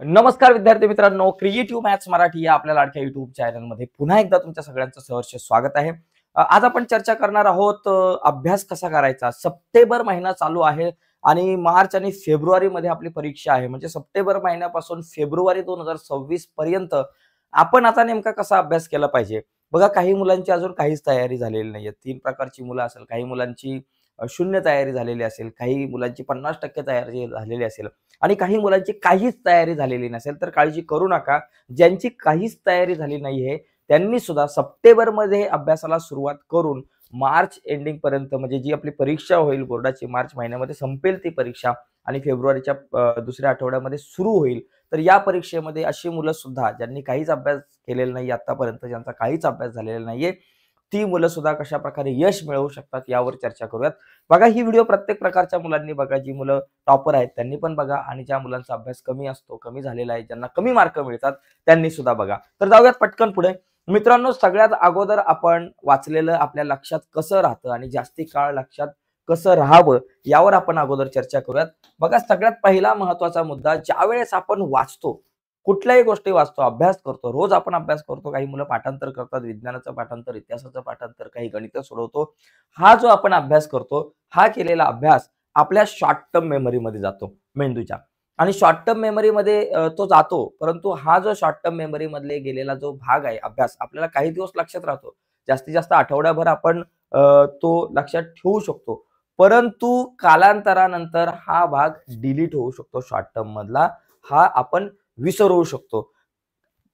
नमस्कार विद्यार्थी मित्रांनो, क्रिएटिव्ह मॅथ्स मराठी या आपल्या लाडक्या युट्यूब चॅनलमध्ये पुन्हा एकदा तुमच्या सगळ्यांचं सहर्ष स्वागत आहे. आज आपण चर्चा करणार आहोत अभ्यास कसा करायचा. सप्टेंबर महिना चालू आहे आणि मार्च आणि फेब्रुवारीमध्ये आपली परीक्षा आहे. म्हणजे सप्टेंबर महिन्यापासून फेब्रुवारी 2026 पर्यंत आपण आता नेमका कसा अभ्यास केला पाहिजे. बघा, काही मुलांची अजून काहीच तयारी झालेली नाहीये. 3 प्रकारची मुलं असेल, काही मुलांची शून्य तयारी झालेली असेल, काही मुलांची 50% तयारी झालेली असेल आणि काही मुलांची काहीच तयारी झालेली नसेल. तर काळजी करू नका. ज्यांची काहीच तयारी झाली नाहीये त्यांनी सुद्धा सप्टेंबरमध्ये अभ्यासाला सुरुवात करून मार्च एंडिंग पर्यंत, म्हणजे जी आपली परीक्षा होईल बोर्डाची, मार्च महिन्यामध्ये संपेल ती परीक्षा आणि फेब्रुवारीच्या दुसऱ्या आठवड्यामध्ये सुरू होईल. तर या परीक्षेमध्ये अशी मुलं सुद्धा ज्यांनी काहीच अभ्यास केलेला नाही आतापर्यंत, ज्यांचा काहीच अभ्यास झालेला नाहीये, ती मुलं सुद्धा कशा प्रकारे यश मिळवू शकतात यावर चर्चा करूयात. बघा, ही व्हिडिओ प्रत्येक प्रकारच्या मुलांनी बघा. जी मुलं टॉपर आहेत त्यांनी पण बघा आणि ज्या मुलांचा अभ्यास कमी असतो, कमी झालेला आहे, ज्यांना कमी मार्क मिळतात त्यांनी सुद्धा बघा. तर जाऊयात पटकन पुढे. मित्रांनो, सगळ्यात अगोदर आपण वाचलेलं आपल्या लक्षात कसं राहतं आणि जास्ती काळ लक्षात कसं राहावं यावर आपण अगोदर चर्चा करूयात. बघा, सगळ्यात पहिला महत्वाचा मुद्दा, ज्यावेळेस आपण वाचतो, कुठल्याही गोष्टी वाचतो, अभ्यास करतो, रोज आपण अभ्यास करतो. काही मुलं पाठांतर करतात, विज्ञानाचं पाठांतर, इतिहासाचं पाठांतर, काही गणितं सोडवतो. हा जो आपण अभ्यास करतो, हा केलेला अभ्यास आपल्या शॉर्ट टर्म मेमरीमध्ये जातो मेंदूच्या आणि शॉर्ट टर्म मेमरीमध्ये तो जातो. परंतु हा जो शॉर्ट टर्म मेमरीमधले गेलेला जो भाग आहे अभ्यास, आपल्याला काही दिवस लक्षात राहतो. जास्तीत जास्त आठवड्याभर आपण तो लक्षात ठेवू शकतो. परंतु कालांतरानंतर हा भाग डिलीट होऊ शकतो. शॉर्ट टर्म मधला हा आपण विसरू शकतो.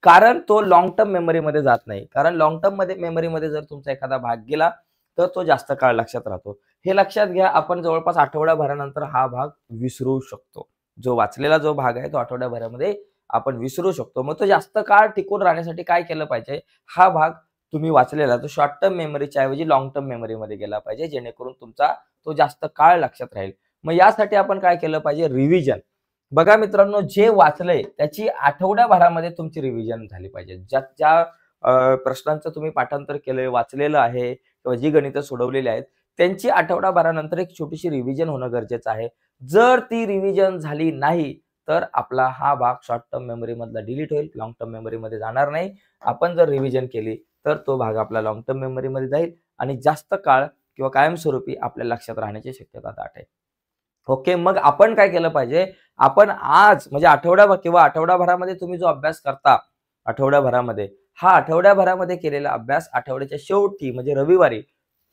कारण तो लाँग टर्म मेमरीमध्ये जात नाही. कारण लाँग टर्म मेमरीमध्ये जर तुमचा एखादा भाग गेला, तर तो जास्त काळ लक्षात राहतो. हे लक्षात घ्या. आपण जवळपास आठवड्याभरानंतर हा भाग विसरू शकतो. जो वाचलेला जो भाग आहे तो आठवड्याभरामध्ये आपण विसरू शकतो. मग तो जास्त काळ टिकून राहण्यासाठी काय केलं पाहिजे? हा भाग तुम्ही वाचलेला तो शॉर्ट टर्म मेमरीच्या ऐवजी लाँग टर्म मेमरीमध्ये गेला पाहिजे, जेणेकरून तुमचा तो जास्त काळ लक्षात राहील. मग यासाठी आपण काय केलं पाहिजे? रिव्हिजन. बघा मित्रांनो, जे वाचलंय त्याची आठवड्याभरामध्ये तुमची रिव्हिजन झाली पाहिजे. ज्या ज्या प्रश्नांचं तुम्ही पाठांतर केलंय, वाचलेलं आहे किंवा जी गणितं सोडवलेली आहेत, त्यांची आठवडाभरानंतर एक छोटीशी रिव्हिजन होणं गरजेचं आहे. जर ती रिव्हिजन झाली नाही, तर आपला हा भाग शॉर्ट टर्म मेमरी मधला डिलीट होईल, लाँग टर्म मेमरीमध्ये जाणार नाही. आपण जर रिव्हिजन केली, तर तो भाग आपला लाँग टर्म मेमरीमध्ये जाईल आणि जास्त काळ किंवा कायमस्वरूपी आपल्या लक्षात राहण्याची शक्यता दाट आहे. ओके, मग आपण काय केलं पाहिजे? आपण आज म्हणजे आठवड्याभरामध्ये तुम्ही जो अभ्यास करता, आठवड्याभरामध्ये, हा आठवड्याभरामध्ये केलेला अभ्यास आठवड्याच्या शेवटी म्हणजे रविवारी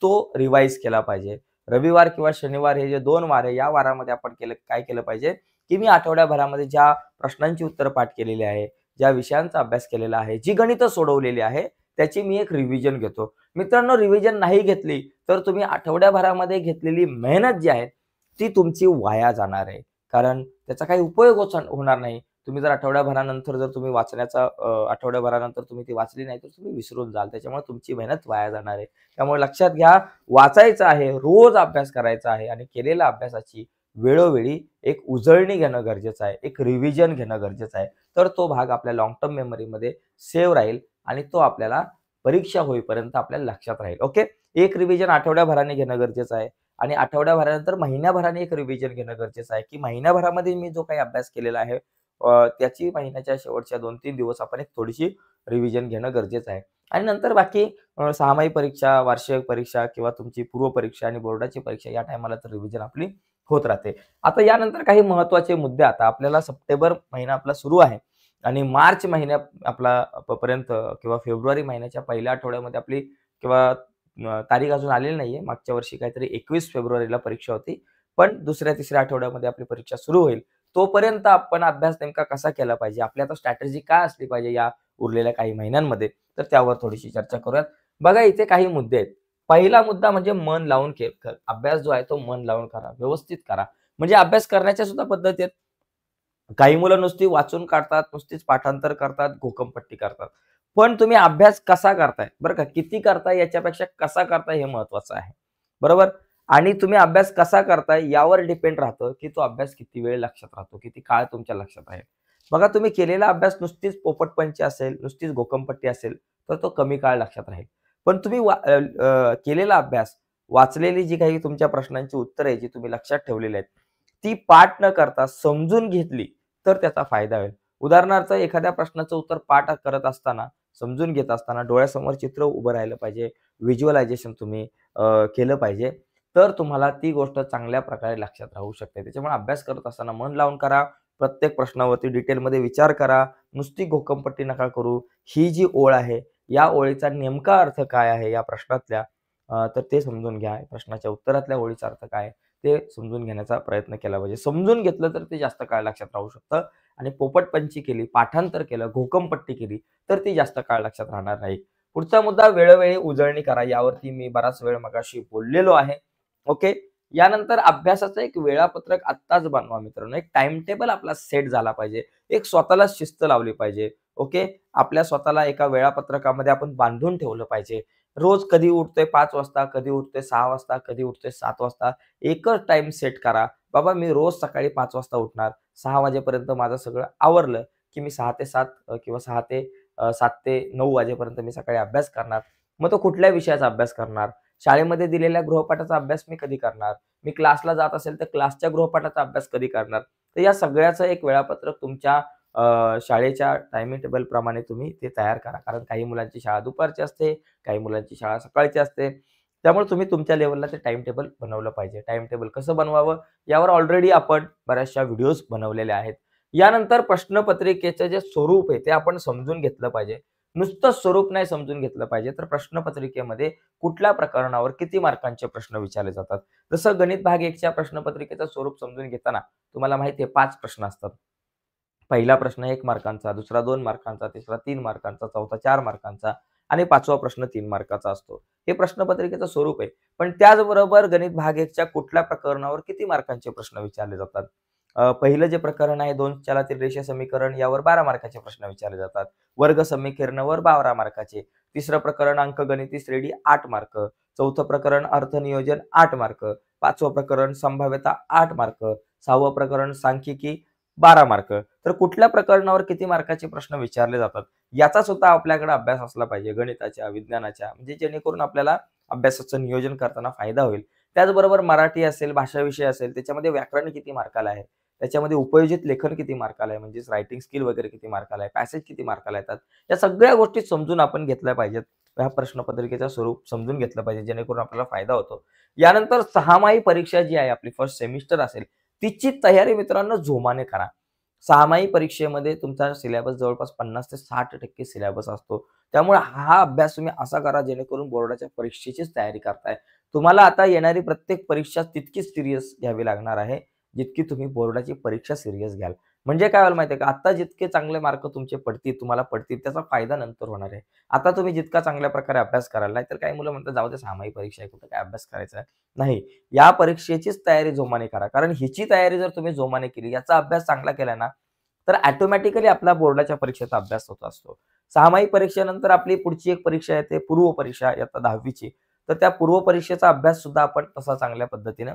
तो रिवाईज केला पाहिजे. रविवार किंवा शनिवार हे जे 2 वार आहे, या वारामध्ये आपण काय केलं पाहिजे, की मी आठवड्याभरामध्ये ज्या प्रश्नांची उत्तरं पाठ केलेली आहे, ज्या विषयांचा अभ्यास केलेला आहे, जी गणितं सोडवलेली आहे, त्याची मी एक रिव्हिजन घेतो. मित्रांनो, रिव्हिजन नाही घेतली, तर तुम्ही आठवड्याभरामध्ये घेतलेली मेहनत जी आहे, ती तुमची वाया जाणार आहे. कारण त्याचा काही उपयोग होणार नाही. तुम्ही जर आठवड्याभरानंतर जर तुम्ही वाचण्याचा आठवड्याभरानंतर तुम्ही ती वाचली नाही, तर तुम्ही विसरून जाल. त्याच्यामुळे तुमची मेहनत वाया जाणार आहे. त्यामुळे लक्षात घ्या, वाचायचं आहे, रोज अभ्यास करायचा आहे आणि केलेल्या अभ्यासाची वेळोवेळी एक उजळणी घेणं गरजेचं आहे, एक रिव्हिजन घेणं गरजेचं आहे. तर तो भाग आपल्या लाँग टर्म मेमरीमध्ये सेव्ह राहील आणि तो आपल्याला परीक्षा होईपर्यंत आपल्या लक्षात राहील. ओके. एक रिव्हिजन आठवड्याभराने घेणं गरजेचं आहे आणि आठवड्याभरानंतर महिन्याभराने एक रिव्हिजन घेणं गरजेचं आहे, की महिन्याभरामध्ये मी जो काही अभ्यास केलेला आहे त्याची महिन्याच्या शेवटच्या 2-3 दिवस आपण एक थोडीशी रिव्हिजन घेणं गरजेचं आहे. आणि नंतर बाकी सहामाही परीक्षा, वार्षिक परीक्षा किंवा तुमची पूर्व परीक्षा आणि बोर्डाची परीक्षा या टायमाला तर रिव्हिजन आपली होत राहते. आता यानंतर काही महत्त्वाचे मुद्दे. आता आपल्याला सप्टेंबर महिना आपला सुरू आहे आणि मार्च महिन्या आपला पर्यंत किंवा फेब्रुवारी महिन्याच्या पहिल्या आठवड्यामध्ये आपली किंवा तारीख अजून आलेली नाहीये. मागच्या वर्षी काहीतरी 21 फेब्रुवारीला परीक्षा होती. पण दुसऱ्या-तिसऱ्या आठवड्यामध्ये आपली परीक्षा सुरू होईल. तोपर्यंत आपण अभ्यास नेमका कसा केला पाहिजे? आपली आता स्ट्रॅटेजी काय असली पाहिजे या उरलेल्या काही महिन्यांमध्ये? तर त्यावर थोडीशी चर्चा करूयात. बघा, इथे काही मुद्दे आहेत. पहिला मुद्दा म्हणजे मन लावून अभ्यास जो आहे तो मन लावून करा, व्यवस्थित करा. म्हणजे अभ्यास करण्याच्या सुद्धा पद्धती आहेत. काही मुलं नुसती वाचून काढतात, नुसतीच पाठांतर करतात, घोकमपट्टी करतात. पण तुम्ही अभ्यास कसा करताय, बरं का? किती करताय याच्यापेक्षा कसा करताय हे महत्वाचं आहे. बरोबर? आणि तुम्ही अभ्यास कसा करताय यावर डिपेंड राहतं, की तो अभ्यास किती वेळ लक्षात राहतो, किती काळ तुमच्या लक्षात राहील. बघा, तुम्ही केलेला अभ्यास नुसतीच पोपटपंची असेल, नुसतीच घोकमपट्टी असेल, तर तो कमी काळ लक्षात राहील. पण तुम्ही केलेला अभ्यास, वाचलेली जी काही तुमच्या प्रश्नांची उत्तरं आहेत, जी तुम्ही लक्षात ठेवलेली आहेत, ती पाठ न करता समजून घेतली, तर त्याचा फायदा होईल. उदाहरणार्थ एखाद्या प्रश्नाचं उत्तर पाठ करत असताना, समजून घेत असताना डोळ्यासमोर चित्र उभं राहिलं पाहिजे. व्हिज्युअलायझेशन तुम्ही केलं पाहिजे. तर तुम्हाला ती गोष्ट चांगल्या प्रकारे लक्षात राहू शकते. त्याच्यामुळे अभ्यास करत असताना मन लावून करा. प्रत्येक प्रश्नावरती डिटेलमध्ये विचार करा. नुसती घोकंपट्टी नका करू. ही जी ओळ आहे, या ओळीचा नेमका अर्थ काय आहे या प्रश्नातल्या, तर ते समजून घ्या. प्रश्नाच्या उत्तरातल्या ओळीचा अर्थ काय आहे, ते समजून घेण्याचा प्रयत्न केला पाहिजे. समजून घेतलं तर ते जास्त काळ लक्षात राहू शकतं आणि पोपटपंची केली, पाठांतर केलं, घोकंपट्टी केली, तर ती जास्त काळ लक्षात राहणार नाही. पुढचा मुद्दा वेळोवेळी उजळणी करा. यावरती मी बराच वेळ मगाशी बोललेलो आहे. ओके. यानंतर अभ्यासाचं एक वेळापत्रक आत्ताच बनवा मित्रांनो. एक टाइम टेबल आपला सेट झाला पाहिजे. एक स्वतःला शिस्त लावली पाहिजे. ओके. आपल्या स्वतःला एका वेळापत्रकामध्ये आपण बांधून ठेवलं पाहिजे. रोज कधी उठतोय 5 वाजता, कधी उठतोय 6 वाजता, कधी उठतोय 7 वाजता. एकच टाइम सेट करा. बाबा मी रोज सकाळी 5 वाजता उठणार. 6 वाजेपर्यंत माझं सगळं आवरलं, की मी 6 ते 7 किंवा 7 ते 9 वाजेपर्यंत मी सकाळी अभ्यास करणार. मग तो कुठल्या विषयाचा अभ्यास करणार? शाळेमध्ये दिलेल्या गृहपाठाचा अभ्यास मी कधी करणार? मी क्लासला जात असेल तर क्लासच्या गृहपाठाचा अभ्यास कधी करणार? तर या सगळ्याचं एक वेळापत्रक तुमच्या शाळेच्या टाइम टेबल प्रमाणे तुम्ही ते तयार करा. कारण काही मुलांची शाळा दुपारची असते, काही मुलांची शाळा सकाळची असते. त्यामुळे तुम्ही तुमच्या लेव्हलला ते टाइम टेबल बनवलं पाहिजे. टाइम टेबल कसं बनवावं यावर ऑलरेडी आपण बऱ्याचशा व्हिडिओज बनवलेल्या आहेत. यानंतर प्रश्नपत्रिकेचं जे स्वरूप आहे ते आपण समजून घेतलं पाहिजे. नुसतं स्वरूप नाही समजून घेतलं पाहिजे, तर प्रश्नपत्रिकेमध्ये कुठल्या प्रकरणावर किती मार्कांचे प्रश्न विचारले जातात. जसं गणित भाग 1च्या प्रश्नपत्रिकेचं स्वरूप समजून घेताना तुम्हाला माहिती आहे 5 प्रश्न असतात. पहिला प्रश्न 1 मार्कांचा, दुसरा 2 मार्कांचा, तिसरा 3 मार्कांचा, चौथा 4 मार्कांचा आणि 5वा प्रश्न 3 मार्काचा असतो. हे प्रश्नपत्रिकेचं स्वरूप आहे. पण त्याचबरोबर गणित भाग 1च्या कुठल्या प्रकरणावर किती मार्कांचे प्रश्न विचारले जातात. पहिलं जे प्रकरण आहे 2 चलातील रेषीय समीकरण यावर 12 मार्काचे प्रश्न विचारले जातात. वर्ग समीकरणावर 12 मार्काचे. तिसरं प्रकरण अंकगणिती श्रेणी 8 मार्क. चौथं प्रकरण अर्थनियोजन 8 मार्क. 5वं प्रकरण संभाव्यता 8 मार्क. 6वं प्रकरण सांख्यिकी 12 मार्क. तर कुठल्या प्रकरणावर किती मार्काचे प्रश्न विचारले जातात याचा सुद्धा आपल्याकडे अभ्यास असला पाहिजे गणिताच्या, विज्ञानाच्या, म्हणजे जेणेकरून आपल्याला अभ्यासाचं नियोजन करताना फायदा होईल. त्याचबरोबर मराठी असेल, भाषा विषय असेल, त्याच्यामध्ये व्याकरण किती मार्काला आहे, त्याच्यामध्ये उपयोजित लेखन किती मार्काला आहे, म्हणजेच रायटिंग स्किल वगैरे किती मार्काला आहे, पॅसेज किती मार्काला येतात, या सगळ्या गोष्टी समजून आपण घेतल्या पाहिजेत. ह्या प्रश्नपत्रिकेचं स्वरूप समजून घेतलं पाहिजे जेणेकरून आपल्याला फायदा होतो. यानंतर 6माही परीक्षा जी आहे आपली फर्स्ट सेमिस्टर असेल, तिची तयारी मित्रांनो जोमाने करा. 6माही परीक्षेमध्ये तुमचा सिलेबस जवळपास 50 ते 60% सिलेबस असतो. त्यामुळे हा अभ्यास तुम्ही असा करा जेणेकरून बोर्डाच्या परीक्षेचीच तयारी करताय. तुम्हाला आता येणारी प्रत्येक परीक्षा तितकीच सीरियस घ्यावी लागणार आहे, जितकी तुम्ही बोर्डाची परीक्षा सीरियस घ्याल. म्हणजे काय होईल माहिती आहे का, आता जितके चांगले मार्क तुमचे पडतील, तुम्हाला पडतील, त्याचा फायदा नंतर होणार आहे. आता तुम्ही जितका चांगल्या प्रकारे अभ्यास कराल, नाहीतर काही मुलं म्हणतात जाऊ दे 6माही परीक्षा आहे, कुठं काय अभ्यास करायचा आहे. नाही, या परीक्षेचीच तयारी जोमाने करा. कारण हिची तयारी जर तुम्ही जोमाने केली, याचा अभ्यास चांगला केला ना, तर ऑटोमॅटिकली आपला बोर्डाच्या परीक्षेचा अभ्यास होत असतो. 6माही परीक्षेनंतर आपली पुढची एक परीक्षा येते पूर्व परीक्षा इयत्ता 10वीची. तर त्या पूर्व परीक्षेचा अभ्यास सुद्धा आपण तसा चांगल्या पद्धतीनं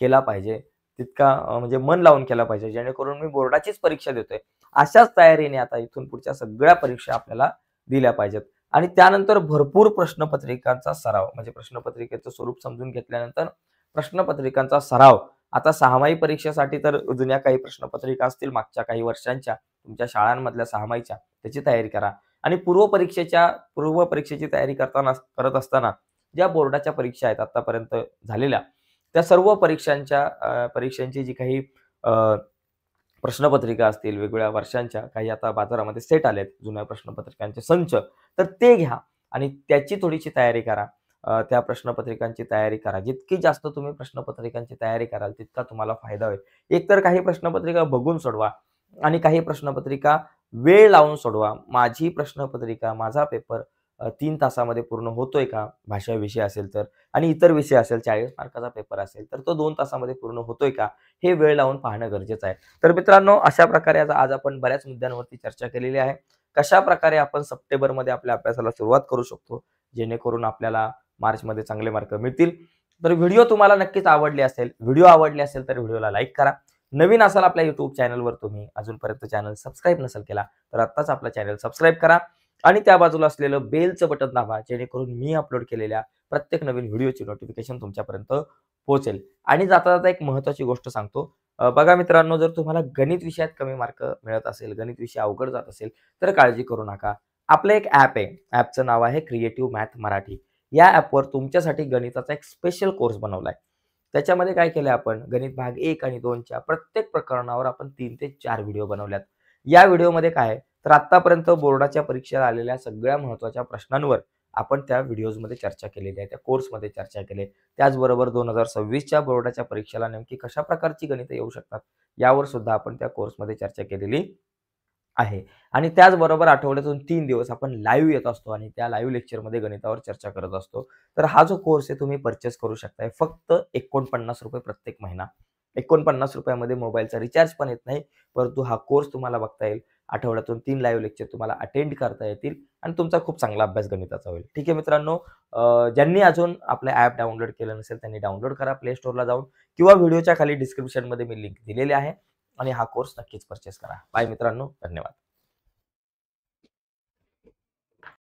केला पाहिजे. तितका म्हणजे मन लावून केला पाहिजे, जेणेकरून मी बोर्डाचीच परीक्षा देतोय. अशाच तयारीने आता इथून पुढच्या सगळ्या परीक्षा आपल्याला दिल्या पाहिजेत. आणि त्यानंतर भरपूर प्रश्नपत्रिकांचा सराव, म्हणजे प्रश्नपत्रिकेचं स्वरूप समजून घेतल्यानंतर प्रश्नपत्रिकांचा सराव. आता 6माही परीक्षेसाठी तर जुन्या काही प्रश्नपत्रिका असतील मागच्या काही वर्षांच्या तुमच्या शाळांमधल्या 6माहीच्या, त्याची तयारी करा. आणि पूर्व परीक्षेची तयारी करत असताना ज्या बोर्डाच्या परीक्षा आहेत आतापर्यंत झालेल्या, त्या सर्व परीक्षांची जी काही प्रश्नपत्रिका असतील वेगवेगळ्या वर्षांच्या, काही आता बाजारामध्ये सेट आलेत जुन्या प्रश्नपत्रिकांचे संच, तर ते घ्या आणि त्याची थोडीशी तयारी करा. त्या प्रश्नपत्रिकांची तयारी करा. जितकी जास्त तुम्ही प्रश्नपत्रिकांची तयारी कराल, तितका तुम्हाला फायदा होईल. एकतर काही प्रश्नपत्रिका बघून सोडवा आणि काही प्रश्नपत्रिका वेळ लावून सोडवा. माझी प्रश्नपत्रिका, माझा पेपर 3 तासामध्ये पूर्ण होतोय का? भाषा विषय असेल तर, आणि इतर विषय असेल 40 मार्काचा पेपर असेल, तर तो 2 तासामध्ये पूर्ण होतोय का? हे वेळ लावून पाहणं गरजेचं आहे. तर मित्रांनो, अशा प्रकारे आज आपण बऱ्याच मुद्द्यांवरती चर्चा केलेली आहे. कशाप्रकारे आपण सप्टेंबरमध्ये आपल्या अभ्यासाला सुरुवात करू शकतो, जेणेकरून आपल्याला मार्चमध्ये चांगले मार्क मिळतील. तर व्हिडिओ तुम्हाला नक्कीच आवडले असेल. व्हिडिओ आवडले असेल तर व्हिडिओला लाईक करा. नवीन असाल आपल्या YouTube चॅनलवर, तुम्ही अजूनपर्यंत चॅनल सबस्क्राईब नसेल केला, तर आत्ताच आपला चॅनल सबस्क्राईब करा आणि त्या बाजूला असलेलं बेलचं बटन दाबा, जेणेकरून मी अपलोड केलेल्या प्रत्येक नवीन व्हिडिओची नोटिफिकेशन तुमच्यापर्यंत पोहोचेल. आणि जाता जाता एक महत्त्वाची गोष्ट सांगतो. बघा मित्रांनो, जर तुम्हाला गणित विषयात कमी मार्क मिळत असेल, गणित विषय अवघड जात असेल, तर काळजी करू नका. आपलं एक ॲप आहे. ॲपचं नाव आहे क्रिएटिव्ह मॅथ मराठी. या ॲपवर तुमच्यासाठी गणिताचा एक स्पेशल कोर्स बनवलाय. त्याच्यामध्ये काय केलंय आपण, गणित भाग 1 आणि 2 च्या प्रत्येक प्रकरणावर आपण 3 ते 4 व्हिडिओ बनवल्यात. या व्हिडिओमध्ये काय आहे, तर आत्तापर्यंत बोर्डाच्या परीक्षेला आलेल्या सगळ्या महत्त्वाच्या प्रश्नांवर आपण त्या व्हिडिओजमध्ये चर्चा केलेली आहे. त्या कोर्समध्ये चर्चा केली. त्याचबरोबर 2026च्या बोर्डाच्या परीक्षेला नेमकी कशा प्रकारची गणितं येऊ शकतात, यावर सुद्धा आपण त्या कोर्समध्ये चर्चा केलेली आहे. आणि त्याचबरोबर आठवड्यातून 3 दिवस आपण लाईव्ह येत असतो आणि त्या लाईव्ह लेक्चरमध्ये गणितावर चर्चा करत असतो. तर हा जो कोर्स आहे तुम्ही पर्चेस करू शकताय फक्त ₹49 प्रत्येक महिना. ₹49 मध्ये मोबाईलचा रिचार्ज पण येत नाही, परंतु हा कोर्स तुम्हाला बघता येईल. आठवड्यातून 3 लाईव्ह लेक्चर तुम्हाला अटेंड करता येतील आणि तुमचा खूप चांगला अभ्यास गणिताचा होईल. ठीक आहे मित्रांनो, ज्यांनी अजून आपलं ॲप डाउनलोड केलं नसेल त्यांनी डाउनलोड करा प्ले स्टोअरला जाऊन किंवा व्हिडिओच्या खाली डिस्क्रिप्शनमध्ये मी लिंक दिलेली आहे आणि हा कोर्स नक्कीच पर्चेस करा. बाय मित्रांनो, धन्यवाद.